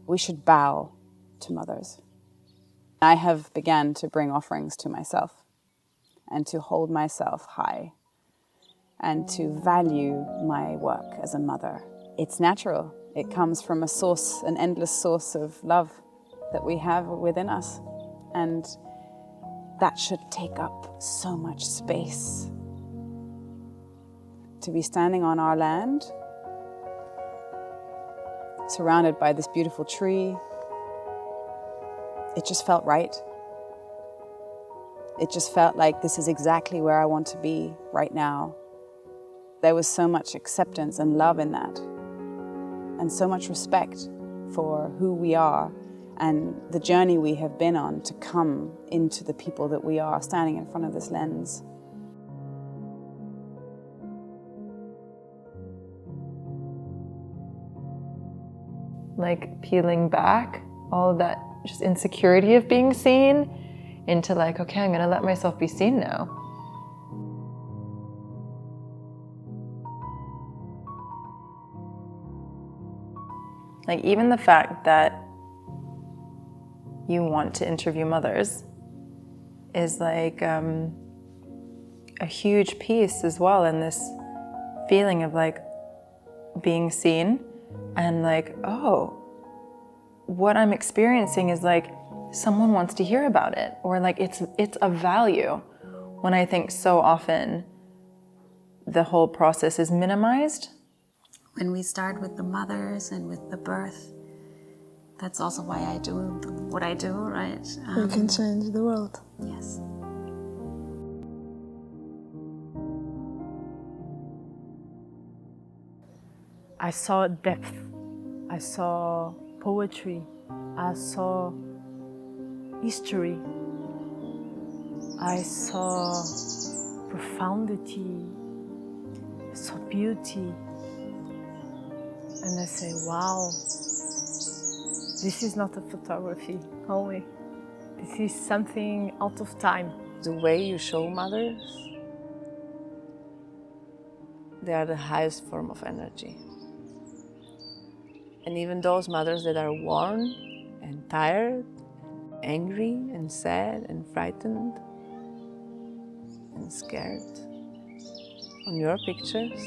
we should bow to mothers. I have begun to bring offerings to myself and to hold myself high and to value my work as a mother. It's natural. It comes from a source, an endless source of love that we have within us. And that should take up so much space. To be standing on our land, surrounded by this beautiful tree, it just felt right. It just felt like this is exactly where I want to be right now. There was so much acceptance and love in that, and so much respect for who we are and the journey we have been on to come into the people that we are standing in front of this lens. Like peeling back all of that just insecurity of being seen into like, okay, I'm gonna let myself be seen now. Like even the fact that you want to interview mothers is like a huge piece as well in this feeling of like being seen and like, oh, what I'm experiencing is like someone wants to hear about it, or like it's of value, when I think so often the whole process is minimized. When we start with the mothers and with the birth, that's also why I do what I do, right? We can change the world. Yes. I saw depth, I saw poetry, I saw history, I saw profundity, I saw beauty, and I say, wow, this is not a photography only, this is something out of time. The way you show mothers, they are the highest form of energy. And even those mothers that are worn and tired, angry and sad and frightened and scared, on your pictures,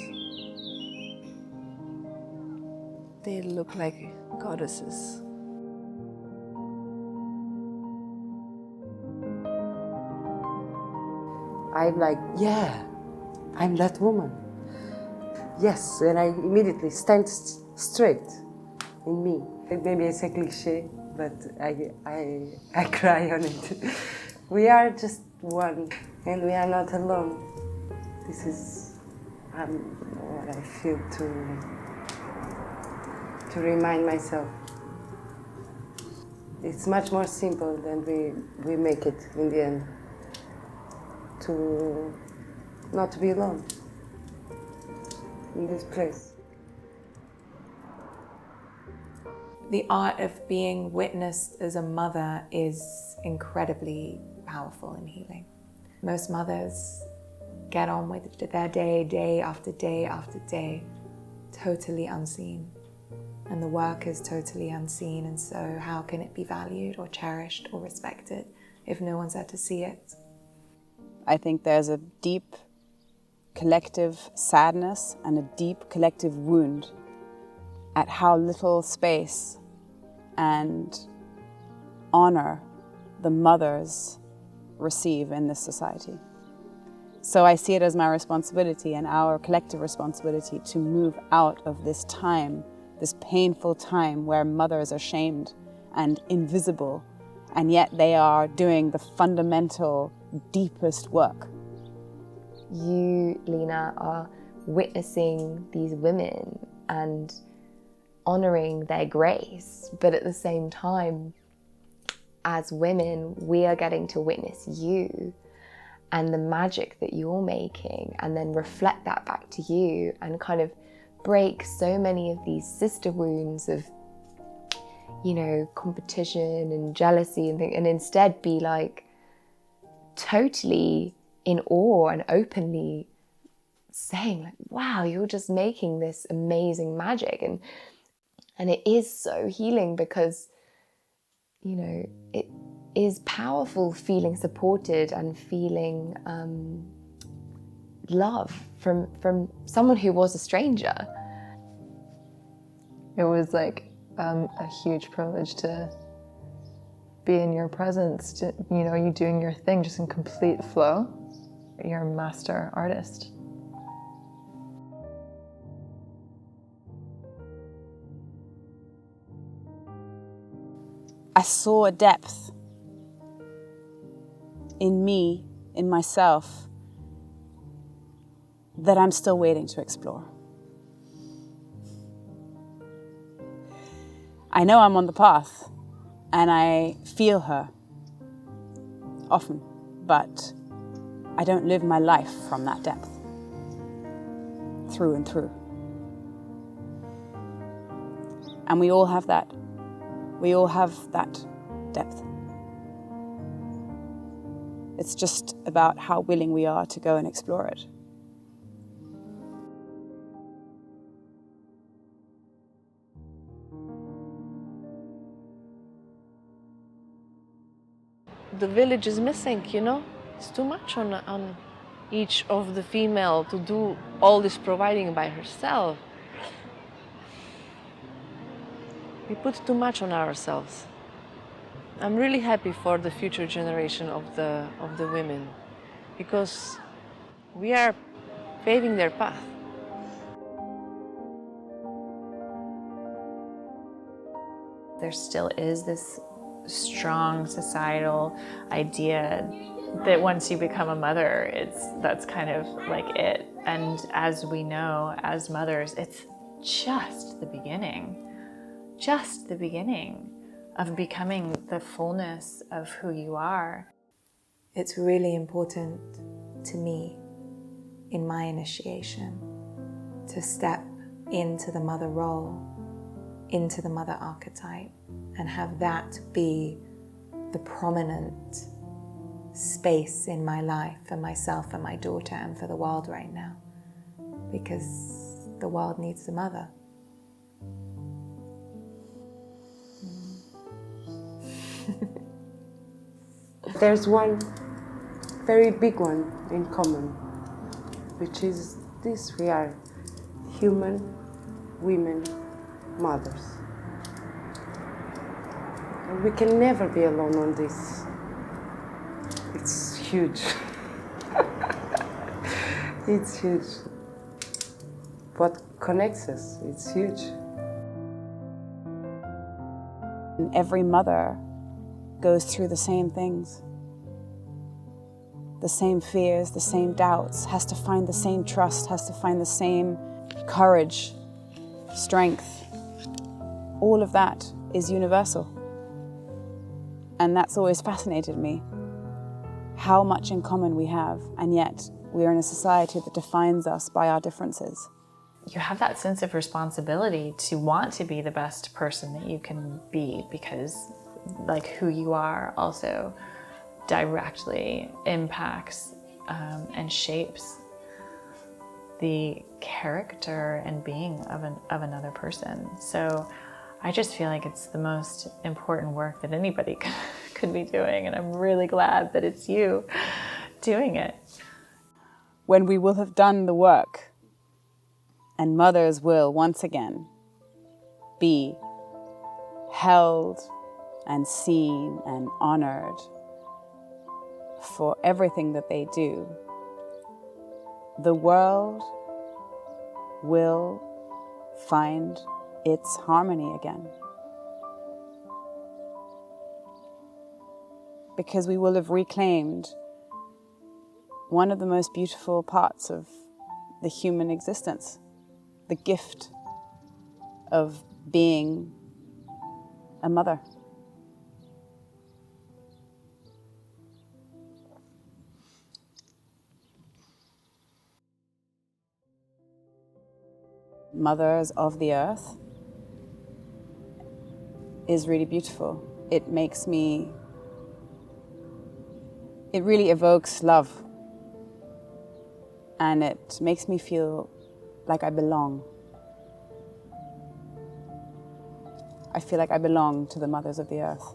they look like goddesses. I'm like, yeah, I'm that woman. Yes, and I immediately stand straight in me. Maybe it's a cliche, but I cry on it. We are just one, and we are not alone. This is what I feel to remind myself. It's much more simple than we make it in the end. To not to be alone in this place. The art of being witnessed as a mother is incredibly powerful and healing. Most mothers get on with their day after day after day, totally unseen. And the work is totally unseen, and so how can it be valued or cherished or respected if no one's there to see it? I think there's a deep collective sadness and a deep collective wound at how little space and honor the mothers receive in this society. So I see it as my responsibility and our collective responsibility to move out of this time, this painful time where mothers are shamed and invisible, and yet they are doing the fundamental, deepest work. You, Lena, are witnessing these women and honoring their grace, but at the same time, as women, we are getting to witness you and the magic that you're making, and then reflect that back to you and kind of break so many of these sister wounds of, you know, competition and jealousy and instead be like totally in awe and openly saying like, wow, you're just making this amazing magic. And it is so healing because, you know, it is powerful feeling supported and feeling love from someone who was a stranger. It was like a huge privilege to be in your presence, to, you know, you doing your thing just in complete flow. You're a master artist. I saw a depth in me, in myself, that I'm still waiting to explore. I know I'm on the path, and I feel her often, but I don't live my life from that depth, through and through. And we all have that. We all have that depth. It's just about how willing we are to go and explore it. The village is missing, you know? It's too much on each of the female to do all this providing by herself. We put too much on ourselves. I'm really happy for the future generation of the women, because we are paving their path. There still is this strong societal idea that once you become a mother, that's kind of like it. And as we know, as mothers, it's just the beginning of becoming the fullness of who you are. It's really important to me in my initiation to step into the mother role, into the mother archetype, and have that be the prominent space in my life for myself and my daughter and for the world right now, because the world needs a mother. There's one very big one in common, which is this: we are human women, mothers. And we can never be alone on this. It's huge. It's huge. What connects us, it's huge. And every mother goes through the same things, the same fears, the same doubts, has to find the same trust, has to find the same courage, strength. All of that is universal. And that's always fascinated me, how much in common we have, and yet we are in a society that defines us by our differences. You have that sense of responsibility to want to be the best person that you can be, because like who you are also directly impacts and shapes the character and being of another person. So I just feel like it's the most important work that anybody could be doing, and I'm really glad that it's you doing it. When we will have done the work, and mothers will once again be held and seen and honored for everything that they do, the world will find its harmony again. Because we will have reclaimed one of the most beautiful parts of the human existence, the gift of being a mother. Mothers of the Earth is really beautiful. It really evokes love, and it makes me feel like I belong. I feel like I belong to the mothers of the earth.